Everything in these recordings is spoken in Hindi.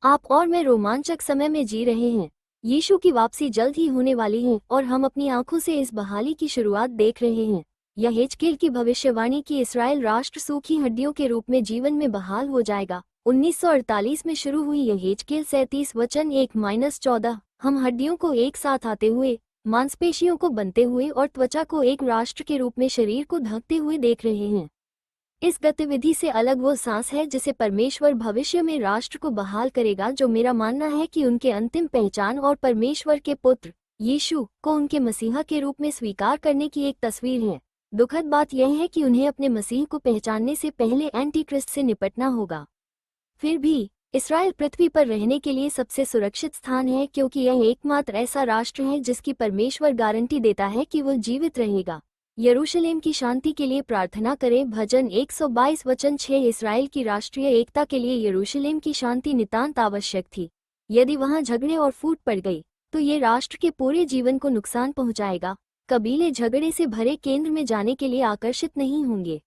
आप और मैं रोमांचक समय में जी रहे हैं। यीशु की वापसी जल्द ही होने वाली है और हम अपनी आंखों से इस बहाली की शुरुआत देख रहे हैं। यह हेजकेल की भविष्यवाणी की इस्राएल राष्ट्र सूखी हड्डियों के रूप में जीवन में बहाल हो जाएगा। 1948 में शुरू हुई यह हेजकेल 37 वचन 1-14। हम हड्डियों को एक साथ आते हुए, मांसपेशियों को बनते हुए और त्वचा को एक राष्ट्र के रूप में शरीर को ढकते हुए देख रहे हैं। इस गतिविधि से अलग वो सांस है जिसे परमेश्वर भविष्य में राष्ट्र को बहाल करेगा, जो मेरा मानना है कि उनके अंतिम पहचान और परमेश्वर के पुत्र यीशु को उनके मसीहा के रूप में स्वीकार करने की एक तस्वीर है। दुखद बात यह है कि उन्हें अपने मसीह को पहचानने से पहले एंटी क्रिस्ट से निपटना होगा। फिर भी इस्राएल पृथ्वी पर रहने के लिए सबसे सुरक्षित स्थान है, क्योंकि यह एकमात्र ऐसा राष्ट्र है जिसकी परमेश्वर गारंटी देता है कि वह जीवित रहेगा। यरूशलेम की शांति के लिए प्रार्थना करें। भजन 122 वचन 6। इस्राएल की राष्ट्रीय एकता के लिए यरूशलेम की शांति नितांत आवश्यक थी। यदि वहां झगड़े और फूट पड़ गई तो ये राष्ट्र के पूरे जीवन को नुकसान पहुंचाएगा। कबीले झगड़े से भरे केंद्र में जाने के लिए आकर्षित नहीं होंगे।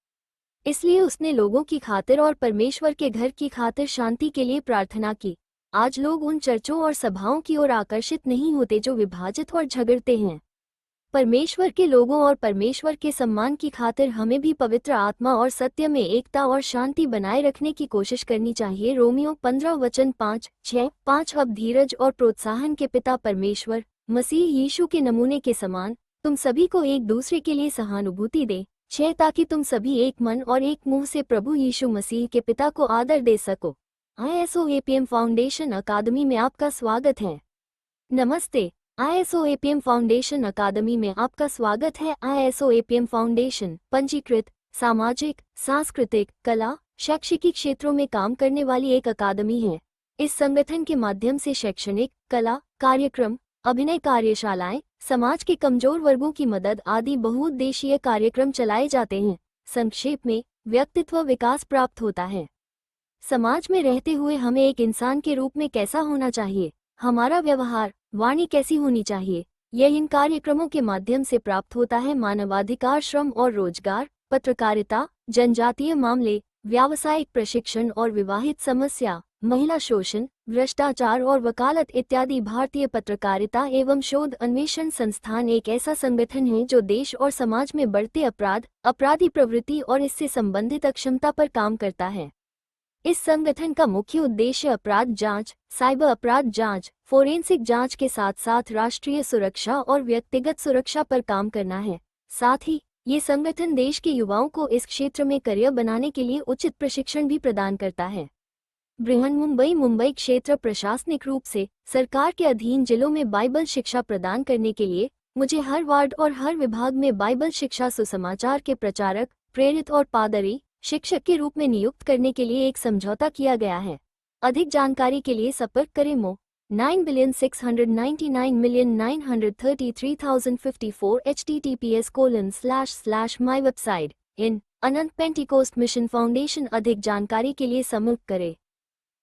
इसलिए उसने लोगों की खातिर और परमेश्वर के घर की खातिर शांति के लिए प्रार्थना की। आज लोग उन चर्चों और सभाओं की ओर आकर्षित नहीं होते जो विभाजित और झगड़ते हैं। परमेश्वर के लोगों और परमेश्वर के सम्मान की खातिर हमें भी पवित्र आत्मा और सत्य में एकता और शांति बनाए रखने की कोशिश करनी चाहिए। रोमियो 15 वचन 5-6। अब धीरज और प्रोत्साहन के पिता परमेश्वर मसीह यीशु के नमूने के समान तुम सभी को एक दूसरे के लिए सहानुभूति दे। 6 ताकि तुम सभी एक मन और एक मुंह से प्रभु यीशु मसीह के पिता को आदर दे सको। ISOAPM फाउंडेशन अकादमी में आपका स्वागत है। नमस्ते। ISOAPM फाउंडेशन अकादमी में आपका स्वागत है। ISOAPM फाउंडेशन पंजीकृत सामाजिक, सांस्कृतिक, कला, शैक्षिकी क्षेत्रों में काम करने वाली एक अकादमी है। इस संगठन के माध्यम से शैक्षणिक, कला, कार्यक्रम, अभिनय कार्यशालाएं, समाज के कमजोर वर्गों की मदद आदि बहुउद्देशीय कार्यक्रम चलाए जाते हैं। संक्षेप में, व्यक्तित्व विकास प्राप्त होता है। समाज में रहते हुए हमें एक इंसान के रूप में कैसा होना चाहिए, हमारा व्यवहार, वाणी कैसी होनी चाहिए, यह इन कार्यक्रमों के माध्यम से प्राप्त होता है। मानवाधिकार, श्रम और रोजगार, पत्रकारिता, जनजातीय मामले, व्यावसायिक प्रशिक्षण और विवाहित समस्या, महिला शोषण, भ्रष्टाचार और वकालत इत्यादि। भारतीय पत्रकारिता एवं शोध अन्वेषण संस्थान एक ऐसा संगठन है जो देश और समाज में बढ़ते अपराध, अपराधी प्रवृत्ति और इससे संबंधित अक्षमता पर काम करता है। इस संगठन का मुख्य उद्देश्य अपराध जांच, साइबर अपराध जांच, फोरेंसिक जांच के साथ साथ राष्ट्रीय सुरक्षा और व्यक्तिगत सुरक्षा पर काम करना है। साथ ही ये संगठन देश के युवाओं को इस क्षेत्र में करियर बनाने के लिए उचित प्रशिक्षण भी प्रदान करता है। बृहन्मुंबई मुंबई क्षेत्र प्रशासनिक रूप से सरकार के अधीन जिलों में बाइबल शिक्षा प्रदान करने के लिए मुझे हर वार्ड और हर विभाग में बाइबल शिक्षा सुसमाचार के प्रचारक, प्रेरित और पादरी शिक्षक के रूप में नियुक्त करने के लिए एक समझौता किया गया है। अधिक जानकारी के लिए संपर्क करें। मो 9,699,933,054 https://mywebsite in Anant Pentecost mission foundation. अधिक जानकारी के लिए संपर्क करें।